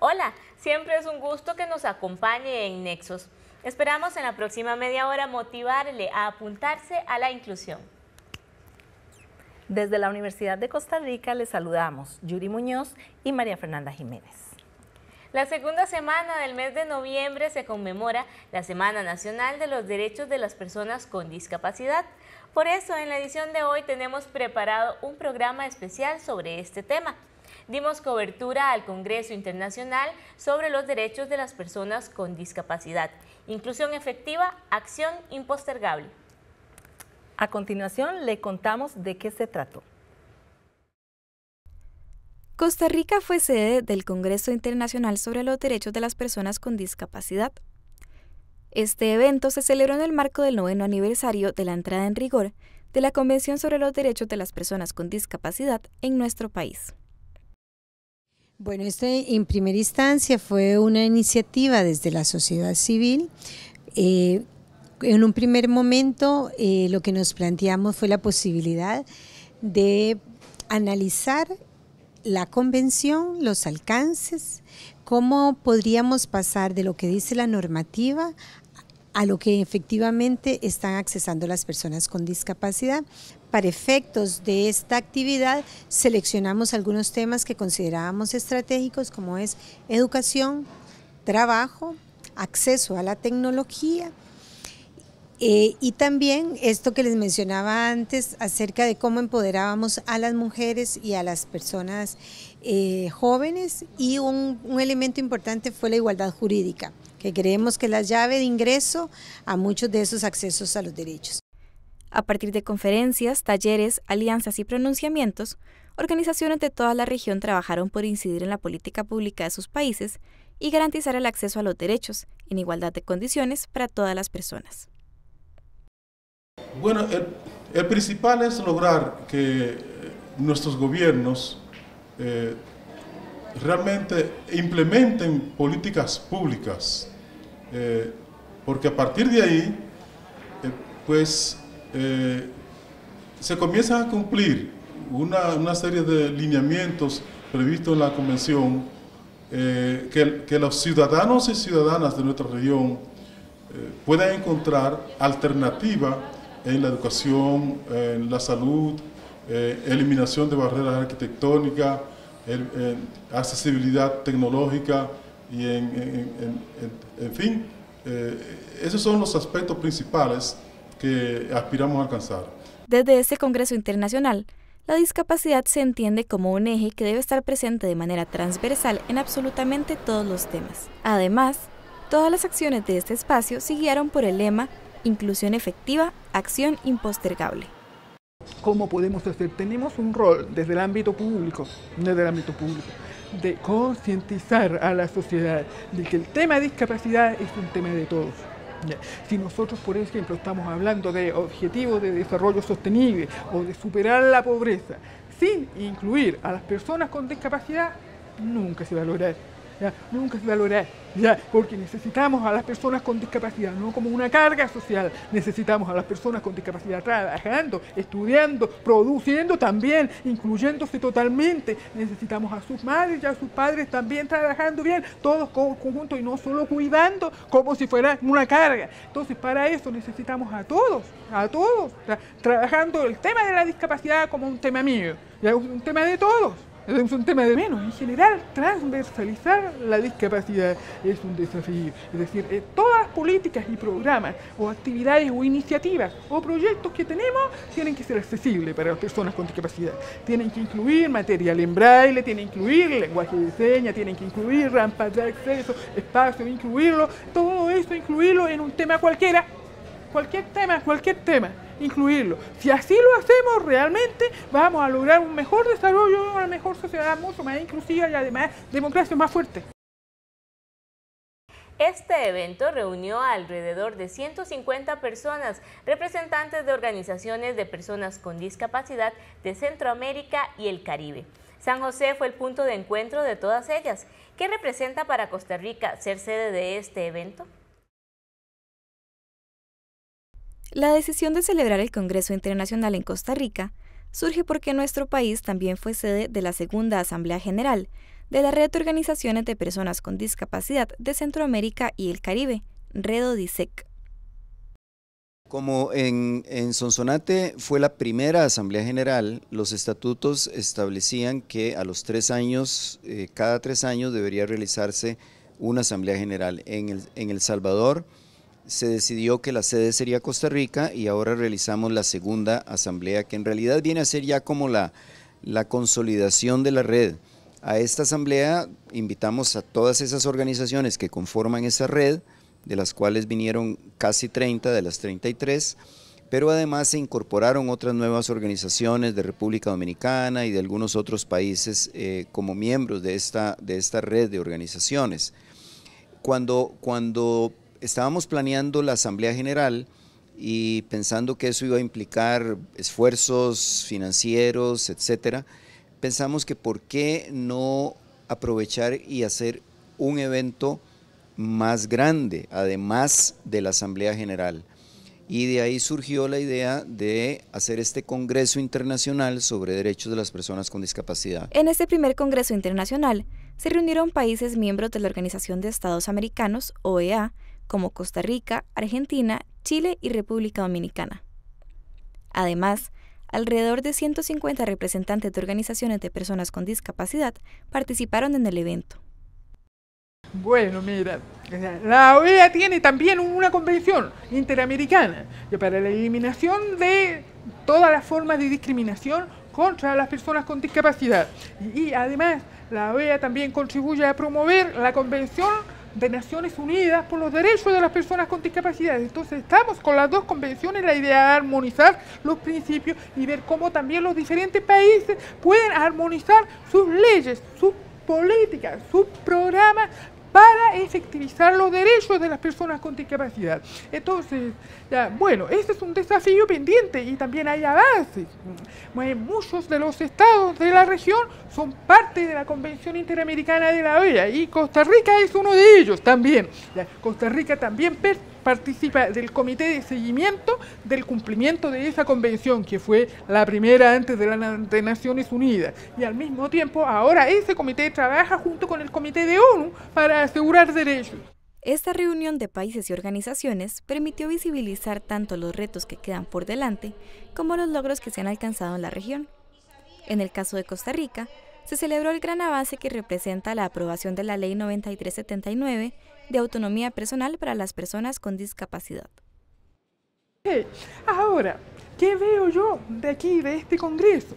Hola, siempre es un gusto que nos acompañe en Nexos. Esperamos en la próxima media hora motivarle a apuntarse a la inclusión. Desde la Universidad de Costa Rica les saludamos Yuri Muñoz y María Fernanda Jiménez. La segunda semana del mes de noviembre se conmemora la Semana Nacional de los Derechos de las Personas con Discapacidad. Por eso, en la edición de hoy tenemos preparado un programa especial sobre este tema. Dimos cobertura al Congreso Internacional sobre los Derechos de las Personas con Discapacidad. Inclusión efectiva, acción impostergable. A continuación, le contamos de qué se trató. Costa Rica fue sede del Congreso Internacional sobre los Derechos de las Personas con Discapacidad. Este evento se celebró en el marco del 9º aniversario de la entrada en rigor de la Convención sobre los Derechos de las Personas con Discapacidad en nuestro país. Bueno, en primera instancia fue una iniciativa desde la sociedad civil. En un primer momento lo que nos planteamos fue la posibilidad de analizar la convención, los alcances, cómo podríamos pasar de lo que dice la normativa a lo que efectivamente están accesando las personas con discapacidad. Para efectos de esta actividad seleccionamos algunos temas que considerábamos estratégicos, como es educación, trabajo, acceso a la tecnología y también esto que les mencionaba antes acerca de cómo empoderábamos a las mujeres y a las personas jóvenes, y un elemento importante fue la igualdad jurídica, que creemos que es la llave de ingreso a muchos de esos accesos a los derechos. A partir de conferencias, talleres, alianzas y pronunciamientos, organizaciones de toda la región trabajaron por incidir en la política pública de sus países y garantizar el acceso a los derechos en igualdad de condiciones para todas las personas. Bueno, el principal es lograr que nuestros gobiernos realmente implementen políticas públicas, porque a partir de ahí, se comienzan a cumplir una serie de lineamientos previstos en la Convención, que los ciudadanos y ciudadanas de nuestra región puedan encontrar alternativa en la educación, en la salud, eliminación de barreras arquitectónicas, accesibilidad tecnológica y en fin, esos son los aspectos principales que aspiramos a alcanzar. Desde este Congreso Internacional, la discapacidad se entiende como un eje que debe estar presente de manera transversal en absolutamente todos los temas. Además, todas las acciones de este espacio se guiaron por el lema Inclusión efectiva, acción impostergable. ¿Cómo podemos hacer? Tenemos un rol desde el ámbito público, de concientizar a la sociedad de que el tema de discapacidad es un tema de todos. Si nosotros, por ejemplo, estamos hablando de objetivos de desarrollo sostenible o de superar la pobreza, sin incluir a las personas con discapacidad, nunca se va a lograr. Nunca se va a lograr, porque necesitamos a las personas con discapacidad, no como una carga social, necesitamos a las personas con discapacidad trabajando, estudiando, produciendo también, incluyéndose totalmente, necesitamos a sus madres y a sus padres también trabajando bien, todos conjuntos y no solo cuidando como si fuera una carga. Entonces para eso necesitamos a todos, trabajando el tema de la discapacidad como un tema mío, un tema de todos. Es un tema de menos. En general, transversalizar la discapacidad es un desafío. Es decir, todas las políticas y programas o actividades o iniciativas o proyectos que tenemos tienen que ser accesibles para las personas con discapacidad. Tienen que incluir material en braille, tienen que incluir lenguaje de señas, tienen que incluir rampas de acceso, espacio, incluirlo, todo eso incluirlo en un tema cualquiera. Cualquier tema. incluirlo. Si así lo hacemos, realmente vamos a lograr un mejor desarrollo, una mejor sociedad mucho más inclusiva y además democracia más fuerte. Este evento reunió a alrededor de 150 personas, representantes de organizaciones de personas con discapacidad de Centroamérica y el Caribe. San José fue el punto de encuentro de todas ellas. ¿Qué representa para Costa Rica ser sede de este evento? La decisión de celebrar el Congreso Internacional en Costa Rica surge porque nuestro país también fue sede de la segunda Asamblea General de la Red de Organizaciones de Personas con Discapacidad de Centroamérica y el Caribe, REDODICEC. Como en Sonsonate fue la primera Asamblea General, los estatutos establecían que a los 3 años, cada 3 años debería realizarse una Asamblea General. En El Salvador se decidió que la sede sería Costa Rica y ahora realizamos la segunda Asamblea, que en realidad viene a ser ya como la consolidación de la red. A esta asamblea invitamos a todas esas organizaciones que conforman esa red, de las cuales vinieron casi 30 de las 33, pero además se incorporaron otras nuevas organizaciones de República Dominicana y de algunos otros países como miembros de esta red de organizaciones. Cuando estábamos planeando la Asamblea General y pensando que eso iba a implicar esfuerzos financieros, etcétera, pensamos que por qué no aprovechar y hacer un evento más grande, además de la Asamblea General. Y de ahí surgió la idea de hacer este Congreso Internacional sobre Derechos de las Personas con Discapacidad. En este primer Congreso Internacional se reunieron países miembros de la Organización de Estados Americanos, OEA, como Costa Rica, Argentina, Chile y República Dominicana. Además, alrededor de 150 representantes de organizaciones de personas con discapacidad participaron en el evento. Bueno, mira, la OEA tiene también una convención interamericana para la eliminación de todas las formas de discriminación contra las personas con discapacidad. Y además, la OEA también contribuye a promover la Convención de Naciones Unidas por los Derechos de las Personas con Discapacidad. Entonces estamos con las dos convenciones, la idea de armonizar los principios y ver cómo también los diferentes países pueden armonizar sus leyes, sus políticas, sus programas para efectivizar los derechos de las personas con discapacidad. Entonces, bueno, ese es un desafío pendiente y también hay avances. Muchos de los estados de la región son parte de la Convención Interamericana de la OEA y Costa Rica es uno de ellos también. Costa Rica también participa del comité de seguimiento del cumplimiento de esa convención, que fue la primera antes de Naciones Unidas. Y al mismo tiempo, ahora ese comité trabaja junto con el comité de ONU para asegurar derechos. Esta reunión de países y organizaciones permitió visibilizar tanto los retos que quedan por delante como los logros que se han alcanzado en la región. En el caso de Costa Rica, se celebró el gran avance que representa la aprobación de la Ley 9379 de autonomía personal para las personas con discapacidad. Ahora, ¿qué veo yo de aquí, de este Congreso?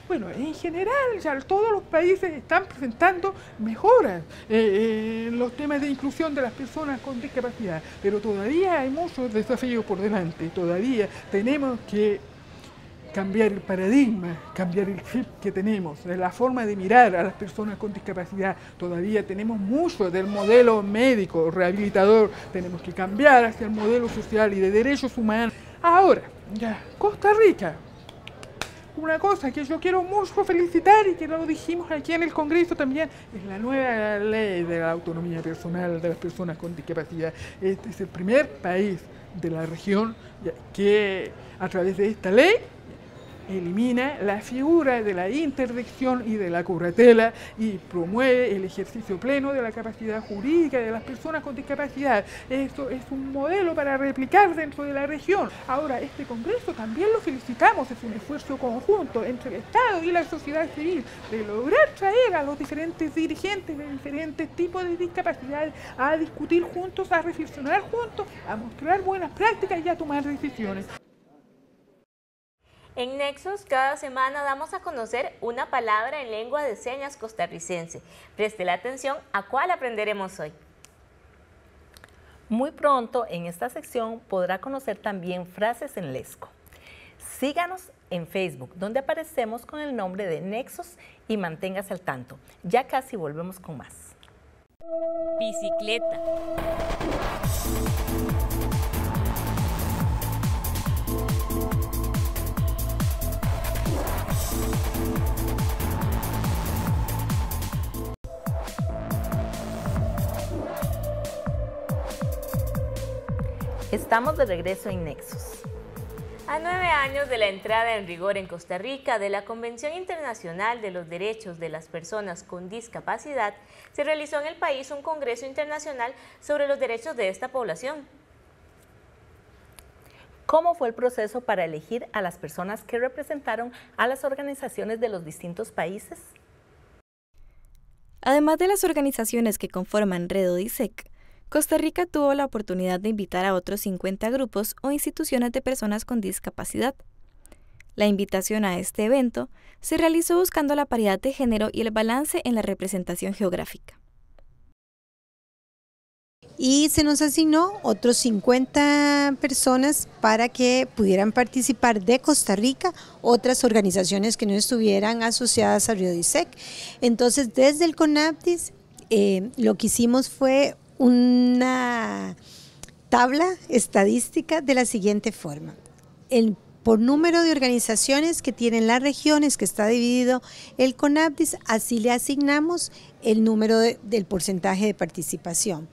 Bueno, en general, ya todos los países están presentando mejoras en los temas de inclusión de las personas con discapacidad, pero todavía hay muchos desafíos por delante, todavía tenemos que cambiar el paradigma, cambiar el chip que tenemos, la forma de mirar a las personas con discapacidad. Todavía tenemos mucho del modelo médico, rehabilitador, tenemos que cambiar hacia el modelo social y de derechos humanos. Ahora, Costa Rica, una cosa que yo quiero mucho felicitar y que lo dijimos aquí en el Congreso también, es la nueva ley de la autonomía personal de las personas con discapacidad. Este es el primer país de la región que a través de esta ley elimina la figura de la interdicción y de la curatela y promueve el ejercicio pleno de la capacidad jurídica de las personas con discapacidad. Esto es un modelo para replicar dentro de la región. Ahora, este Congreso también lo felicitamos, es un esfuerzo conjunto entre el Estado y la sociedad civil de lograr traer a los diferentes dirigentes de diferentes tipos de discapacidades a discutir juntos, a reflexionar juntos, a mostrar buenas prácticas y a tomar decisiones. En Nexos, cada semana damos a conocer una palabra en lengua de señas costarricense. Preste la atención a cuál aprenderemos hoy. Muy pronto en esta sección podrá conocer también frases en lesco. Síganos en Facebook, donde aparecemos con el nombre de Nexos, y manténgase al tanto. Ya casi volvemos con más. Bicicleta. Estamos de regreso en Nexos. A 9 años de la entrada en vigor en Costa Rica de la Convención Internacional de los Derechos de las Personas con Discapacidad, se realizó en el país un Congreso Internacional sobre los derechos de esta población. ¿Cómo fue el proceso para elegir a las personas que representaron a las organizaciones de los distintos países? Además de las organizaciones que conforman Redodisec, Costa Rica tuvo la oportunidad de invitar a otros 50 grupos o instituciones de personas con discapacidad. La invitación a este evento se realizó buscando la paridad de género y el balance en la representación geográfica. Y se nos asignó otros 50 personas para que pudieran participar de Costa Rica, otras organizaciones que no estuvieran asociadas a Redodisec. Entonces, desde el CONAPDIS, lo que hicimos fue una tabla estadística de la siguiente forma. Por número de organizaciones que tienen las regiones que está dividido el CONAPDIS, así le asignamos el número del porcentaje de participación.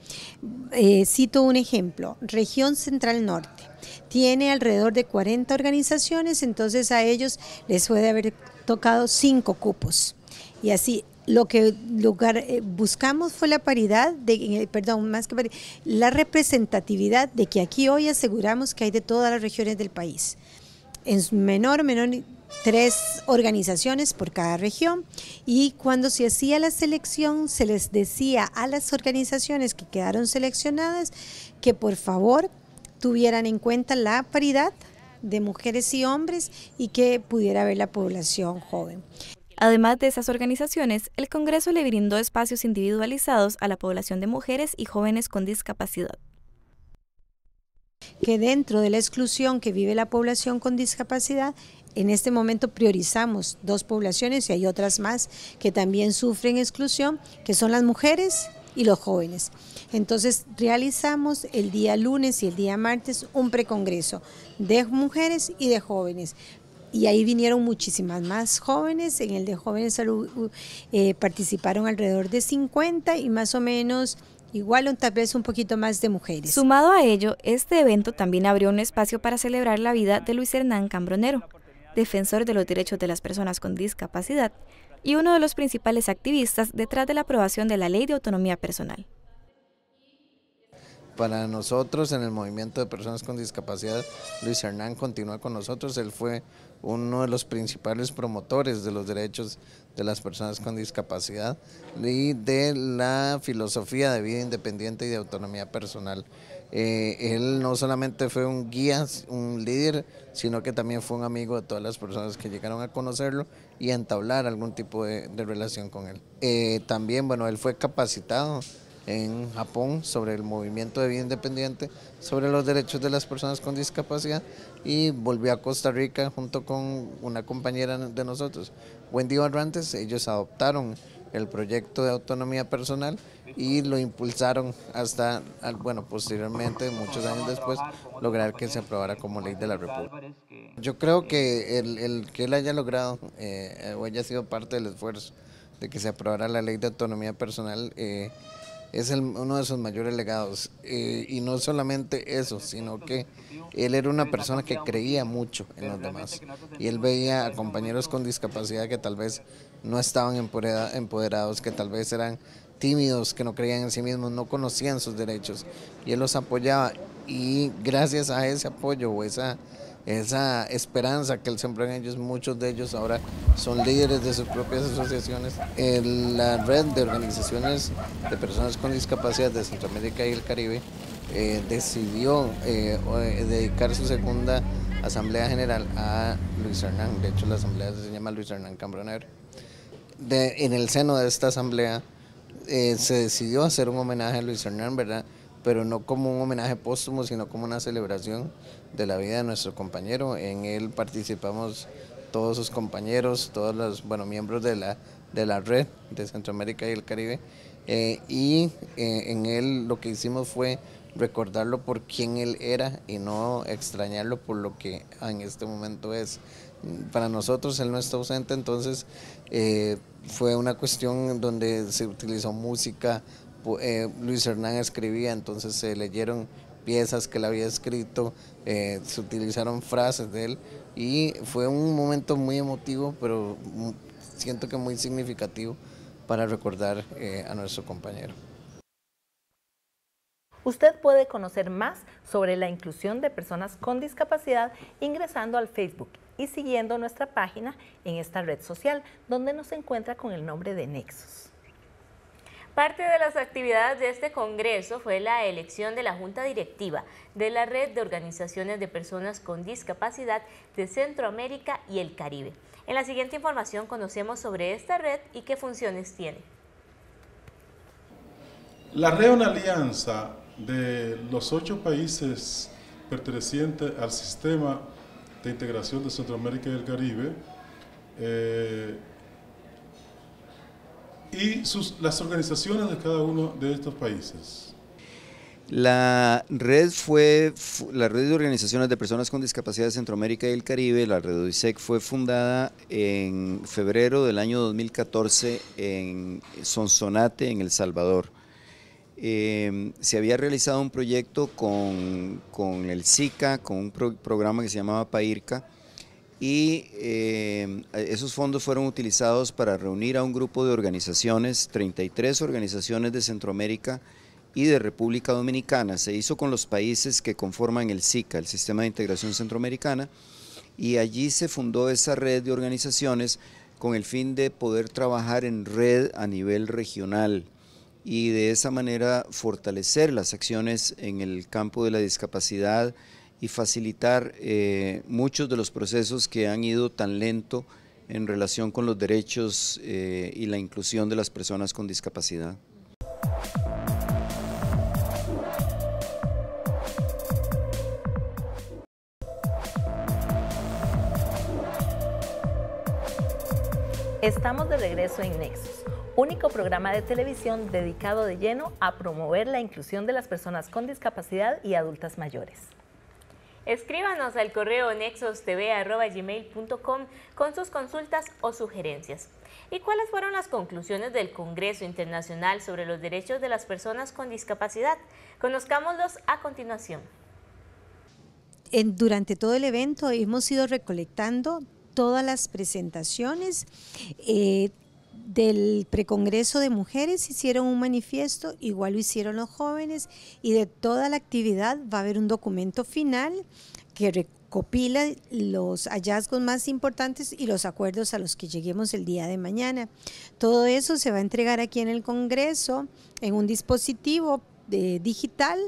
Cito un ejemplo: región Central Norte tiene alrededor de 40 organizaciones, entonces a ellos les puede haber tocado 5 cupos, y así. Lo que buscamos fue la paridad, la representatividad, de que aquí hoy aseguramos que hay de todas las regiones del país. En menor, 3 organizaciones por cada región, y cuando se hacía la selección se les decía a las organizaciones que quedaron seleccionadas que por favor tuvieran en cuenta la paridad de mujeres y hombres y que pudiera haber la población joven. Además de esas organizaciones, el Congreso le brindó espacios individualizados a la población de mujeres y jóvenes con discapacidad. Que dentro de la exclusión que vive la población con discapacidad, en este momento priorizamos 2 poblaciones, y hay otras más que también sufren exclusión, que son las mujeres y los jóvenes. Entonces realizamos el día lunes y el día martes un precongreso de mujeres y de jóvenes. Y ahí vinieron muchísimas más jóvenes. En el de jóvenes participaron alrededor de 50 y más o menos igual o tal vez un poquito más de mujeres. Sumado a ello, este evento también abrió un espacio para celebrar la vida de Luis Hernán Cambronero, defensor de los derechos de las personas con discapacidad y uno de los principales activistas detrás de la aprobación de la Ley de Autonomía Personal. Para nosotros en el movimiento de personas con discapacidad, Luis Hernán continúa con nosotros. Él fue uno de los principales promotores de los derechos de las personas con discapacidad y de la filosofía de vida independiente y de autonomía personal. Él no solamente fue un guía, un líder, sino que también fue un amigo de todas las personas que llegaron a conocerlo y a entablar algún tipo de relación con él. También, bueno, él fue capacitado en Japón sobre el movimiento de vida independiente, sobre los derechos de las personas con discapacidad, y volvió a Costa Rica junto con una compañera de nosotros, Wendy Barrantes. Ellos adoptaron el proyecto de autonomía personal y lo impulsaron hasta, bueno, posteriormente, muchos años después, lograr que se aprobara como ley de la República. Yo creo que el que él haya logrado o haya sido parte del esfuerzo de que se aprobara la ley de autonomía personal es uno de sus mayores legados, y no solamente eso, sino que él era una persona que creía mucho en los demás, y él veía a compañeros con discapacidad que tal vez no estaban empoderados, que tal vez eran tímidos, que no creían en sí mismos, no conocían sus derechos, y él los apoyaba, y gracias a ese apoyo o esa esperanza que él sembró en ellos, muchos de ellos ahora son líderes de sus propias asociaciones. La red de organizaciones de personas con discapacidad de Centroamérica y el Caribe decidió dedicar su segunda asamblea general a Luis Hernán. De hecho, la asamblea se llama Luis Hernán Cambronero. En el seno de esta asamblea se decidió hacer un homenaje a Luis Hernán, ¿verdad? pero no como un homenaje póstumo, sino como una celebración de la vida de nuestro compañero. En él participamos todos sus compañeros, todos los miembros de la red de Centroamérica y el Caribe, en él lo que hicimos fue recordarlo por quién él era y no extrañarlo por lo que en este momento es. Para nosotros él no está ausente, entonces fue una cuestión donde se utilizó música. Luis Hernán escribía, entonces se leyeron piezas que él había escrito, se utilizaron frases de él y fue un momento muy emotivo, pero siento que muy significativo para recordar a nuestro compañero. Usted puede conocer más sobre la inclusión de personas con discapacidad ingresando al Facebook y siguiendo nuestra página en esta red social, donde nos encuentra con el nombre de Nexos. Parte de las actividades de este congreso fue la elección de la Junta Directiva de la Red de Organizaciones de Personas con Discapacidad de Centroamérica y el Caribe. En la siguiente información conocemos sobre esta red y qué funciones tiene. La red es una alianza de los 8 países pertenecientes al sistema de integración de Centroamérica y el Caribe, y las organizaciones de cada uno de estos países. La red de Organizaciones de Personas con Discapacidad de Centroamérica y el Caribe, la red ODISEC, fue fundada en febrero del año 2014 en Sonsonate, en El Salvador. Se había realizado un proyecto con el SICA, con un programa que se llamaba PAIRCA, y esos fondos fueron utilizados para reunir a un grupo de organizaciones, 33 organizaciones de Centroamérica y de República Dominicana. Se hizo con los países que conforman el SICA, el Sistema de Integración Centroamericana, y allí se fundó esa red de organizaciones con el fin de poder trabajar en red a nivel regional y de esa manera fortalecer las acciones en el campo de la discapacidad y facilitar muchos de los procesos que han ido tan lento en relación con los derechos y la inclusión de las personas con discapacidad. Estamos de regreso en Nexos, único programa de televisión dedicado de lleno a promover la inclusión de las personas con discapacidad y adultas mayores. Escríbanos al correo nexostv@gmail.com con sus consultas o sugerencias. ¿Y cuáles fueron las conclusiones del Congreso Internacional sobre los Derechos de las Personas con Discapacidad? Conozcámoslos a continuación. Durante todo el evento hemos ido recolectando todas las presentaciones. Del precongreso de mujeres hicieron un manifiesto, igual lo hicieron los jóvenes, y de toda la actividad va a haber un documento final que recopila los hallazgos más importantes y los acuerdos a los que lleguemos el día de mañana. Todo eso se va a entregar aquí en el Congreso en un dispositivo digital,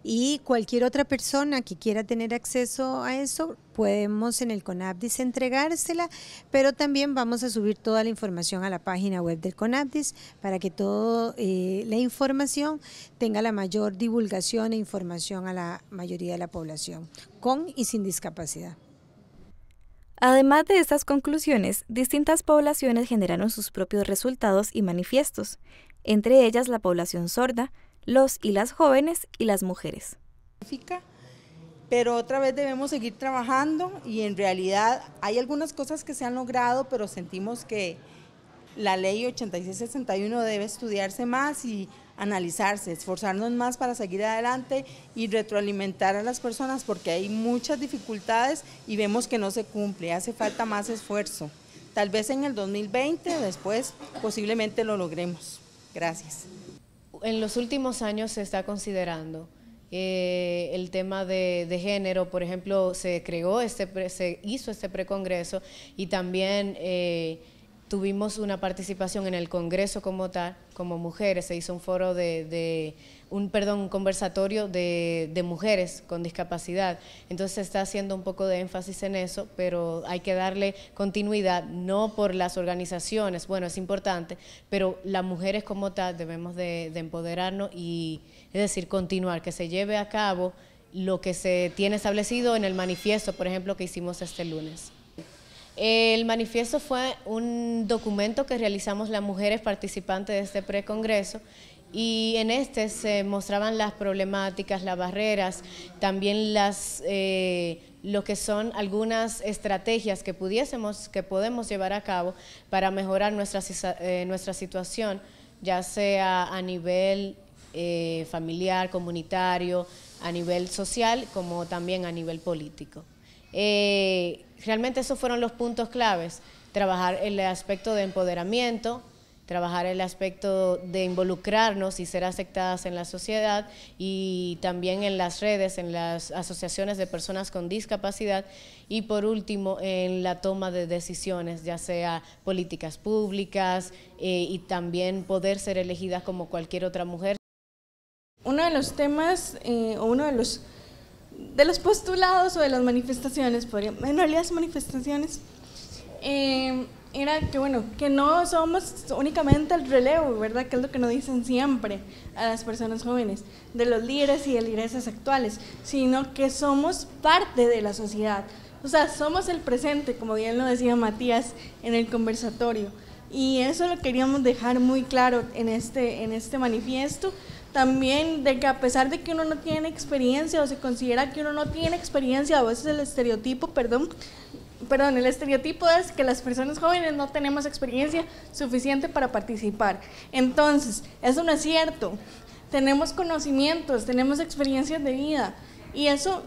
y cualquier otra persona que quiera tener acceso a eso, podemos en el CONAPDIS entregársela, pero también vamos a subir toda la información a la página web del CONAPDIS para que toda la información tenga la mayor divulgación e información a la mayoría de la población, con y sin discapacidad. Además de estas conclusiones, distintas poblaciones generaron sus propios resultados y manifiestos, entre ellas la población sorda, los y las jóvenes y las mujeres. Pero otra vez debemos seguir trabajando, y en realidad hay algunas cosas que se han logrado, pero sentimos que la ley 8661 debe estudiarse más y analizarse, esforzarnos más para seguir adelante y retroalimentar a las personas, porque hay muchas dificultades y vemos que no se cumple, hace falta más esfuerzo. Tal vez en el 2020, después posiblemente lo logremos. Gracias. En los últimos años se está considerando el tema de género. Por ejemplo, se hizo este precongreso, y también tuvimos una participación en el Congreso como tal, como mujeres, se hizo un foro un conversatorio de mujeres con discapacidad. Entonces se está haciendo un poco de énfasis en eso, pero hay que darle continuidad, no por las organizaciones, bueno, es importante, pero las mujeres como tal debemos de empoderarnos y, es decir, continuar, que se lleve a cabo lo que se tiene establecido en el manifiesto, por ejemplo, que hicimos este lunes. El manifiesto fue un documento que realizamos las mujeres participantes de este precongreso y en este se mostraban las problemáticas, las barreras, también lo que son algunas estrategias que podemos llevar a cabo para mejorar nuestra situación, ya sea a nivel familiar, comunitario, a nivel social, como también a nivel político. Realmente esos fueron los puntos claves, trabajar el aspecto de empoderamiento, trabajar el aspecto de involucrarnos y ser aceptadas en la sociedad y también en las redes, en las asociaciones de personas con discapacidad y por último en la toma de decisiones, ya sea políticas públicas y también poder ser elegidas como cualquier otra mujer. Uno de los temas o uno de los postulados o de las manifestaciones, en realidad manifestaciones, era que bueno, que no somos únicamente el relevo, ¿verdad? Que es lo que nos dicen siempre a las personas jóvenes, de los líderes y de lideresas actuales, sino que somos parte de la sociedad. O sea, somos el presente, como bien lo decía Matías en el conversatorio. Y eso lo queríamos dejar muy claro en este manifiesto. También de que a pesar de que uno no tiene experiencia o se considera que uno no tiene experiencia, a veces el estereotipo, el estereotipo es que las personas jóvenes no tenemos experiencia suficiente para participar. Entonces, eso no es cierto. Tenemos conocimientos, tenemos experiencias de vida y eso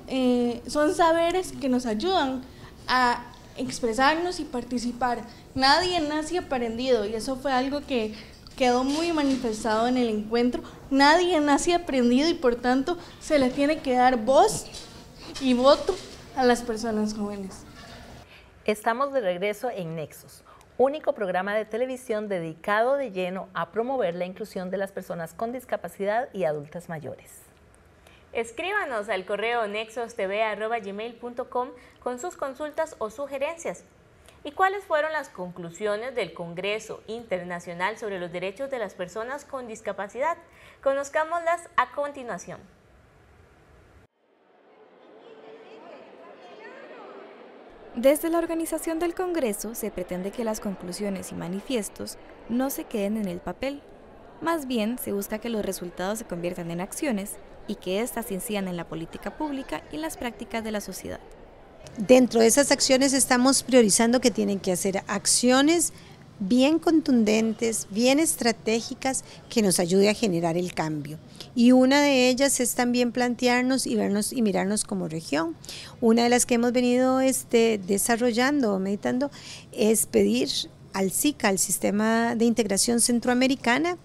son saberes que nos ayudan a expresarnos y participar. Nadie nace aprendido y eso fue algo que quedó muy manifestado en el encuentro. Nadie nace aprendido y por tanto se le tiene que dar voz y voto a las personas jóvenes. Estamos de regreso en Nexos, único programa de televisión dedicado de lleno a promover la inclusión de las personas con discapacidad y adultas mayores. Escríbanos al correo nexostv@gmail.com con sus consultas o sugerencias. ¿Y cuáles fueron las conclusiones del Congreso Internacional sobre los Derechos de las Personas con Discapacidad? Conozcámoslas a continuación. Desde la organización del Congreso se pretende que las conclusiones y manifiestos no se queden en el papel. Más bien, se busca que los resultados se conviertan en acciones y que éstas incidan en la política pública y en las prácticas de la sociedad. Dentro de esas acciones estamos priorizando que tienen que hacer acciones bien contundentes, bien estratégicas, que nos ayude a generar el cambio. Y una de ellas es también plantearnos y vernos y mirarnos como región. Una de las que hemos venido desarrollando o meditando es pedir al SICA, al Sistema de Integración Centroamericana,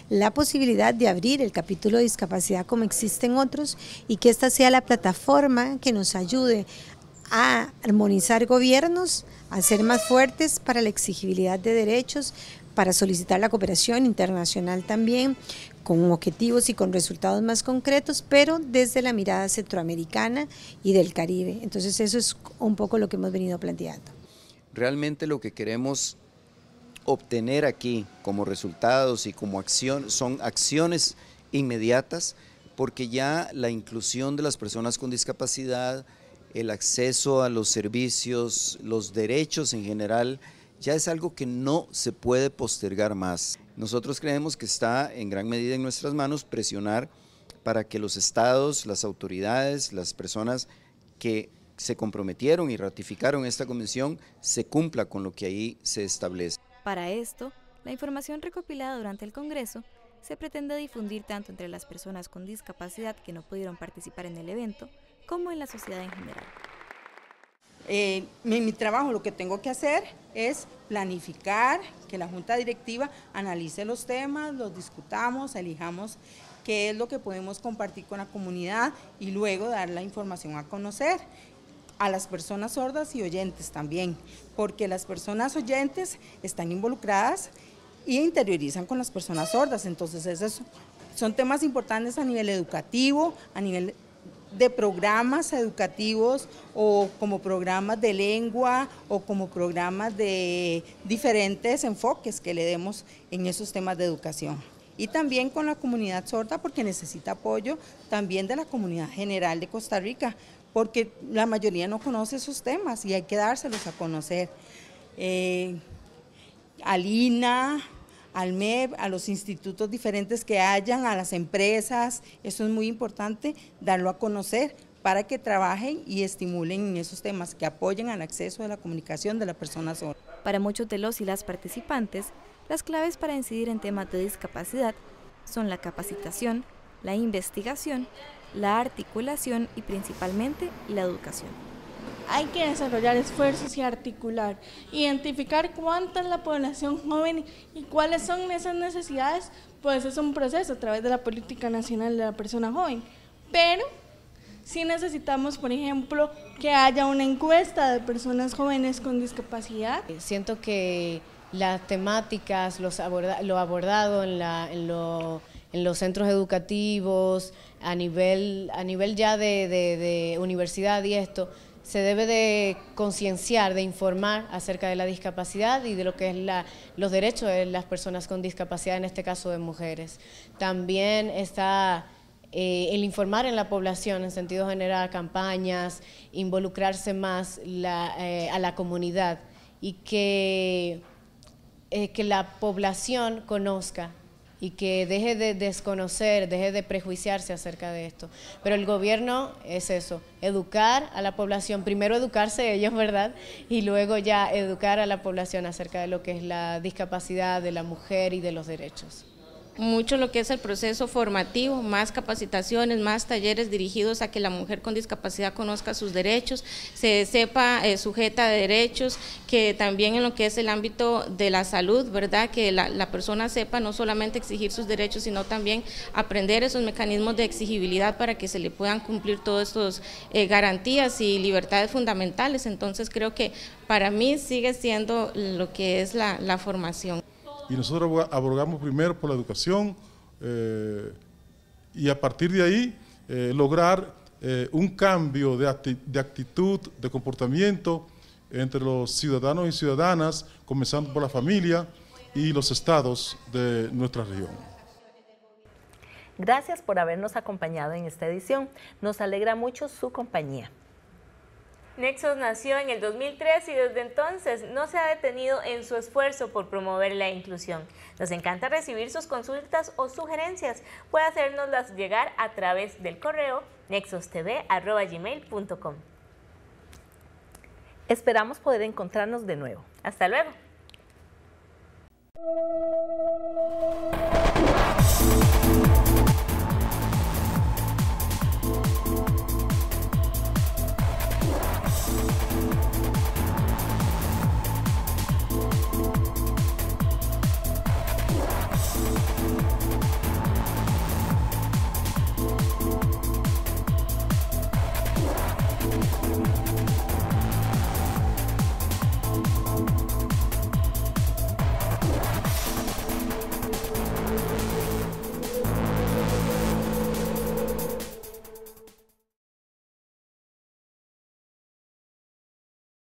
la posibilidad de abrir el capítulo de discapacidad como existen otros y que esta sea la plataforma que nos ayude a armonizar gobiernos, a ser más fuertes para la exigibilidad de derechos, para solicitar la cooperación internacional también, con objetivos y con resultados más concretos, pero desde la mirada centroamericana y del Caribe. Entonces eso es un poco lo que hemos venido planteando. Realmente lo que queremos obtener aquí como resultados y como acción son acciones inmediatas, porque ya la inclusión de las personas con discapacidad, el acceso a los servicios, los derechos en general, ya es algo que no se puede postergar más. Nosotros creemos que está en gran medida en nuestras manos presionar para que los estados, las autoridades, las personas que se comprometieron y ratificaron esta convención se cumpla con lo que ahí se establece. Para esto, la información recopilada durante el Congreso se pretende difundir tanto entre las personas con discapacidad que no pudieron participar en el evento, como en la sociedad en general. Mi trabajo, lo que tengo que hacer es planificar, que la Junta Directiva analice los temas, los discutamos, elijamos qué es lo que podemos compartir con la comunidad y luego dar la información a conocer. a las personas sordas y oyentes también, porque las personas oyentes están involucradas y interiorizan con las personas sordas, entonces esos son temas importantes a nivel educativo, a nivel de programas educativos o como programas de lengua o como programas de diferentes enfoques que le demos en esos temas de educación. Y también con la comunidad sorda porque necesita apoyo también de la comunidad general de Costa Rica, porque la mayoría no conoce esos temas y hay que dárselos a conocer. Al INA, al MEP, a los institutos diferentes que hayan, a las empresas, eso es muy importante, darlo a conocer para que trabajen y estimulen en esos temas, que apoyen al acceso de la comunicación de la persona sorda. Para muchos de los y las participantes, las claves para incidir en temas de discapacidad son la capacitación, la investigación, la articulación y principalmente la educación. Hay que desarrollar esfuerzos y articular, identificar cuánta es la población joven y cuáles son esas necesidades, pues es un proceso a través de la Política Nacional de la Persona Joven, pero sí necesitamos, por ejemplo, que haya una encuesta de personas jóvenes con discapacidad. Siento que las temáticas, lo abordado en los centros educativos, a nivel ya de universidad y esto, se debe de concienciar, de informar acerca de la discapacidad y de lo que es los derechos de las personas con discapacidad, en este caso de mujeres. También está el informar en la población, en sentido general, campañas, involucrarse más a la comunidad y que la población conozca y que deje de desconocer, deje de prejuiciarse acerca de esto. Pero el gobierno es eso, educar a la población, primero educarse ellos, ¿verdad? Y luego ya educar a la población acerca de lo que es la discapacidad de la mujer y de los derechos. Mucho lo que es el proceso formativo, más capacitaciones, más talleres dirigidos a que la mujer con discapacidad conozca sus derechos, se sepa sujeta de derechos, que también en lo que es el ámbito de la salud, ¿verdad? Que la persona sepa no solamente exigir sus derechos, sino también aprender esos mecanismos de exigibilidad para que se le puedan cumplir todas estas garantías y libertades fundamentales. Entonces creo que para mí sigue siendo lo que es la formación. Y nosotros abogamos primero por la educación y a partir de ahí lograr un cambio de actitud, de comportamiento entre los ciudadanos y ciudadanas, comenzando por la familia y los estados de nuestra región. Gracias por habernos acompañado en esta edición. Nos alegra mucho su compañía. Nexos nació en el 2003 y desde entonces no se ha detenido en su esfuerzo por promover la inclusión. Nos encanta recibir sus consultas o sugerencias. Puede hacérnoslas llegar a través del correo nexostv@gmail.com. Esperamos poder encontrarnos de nuevo. Hasta luego.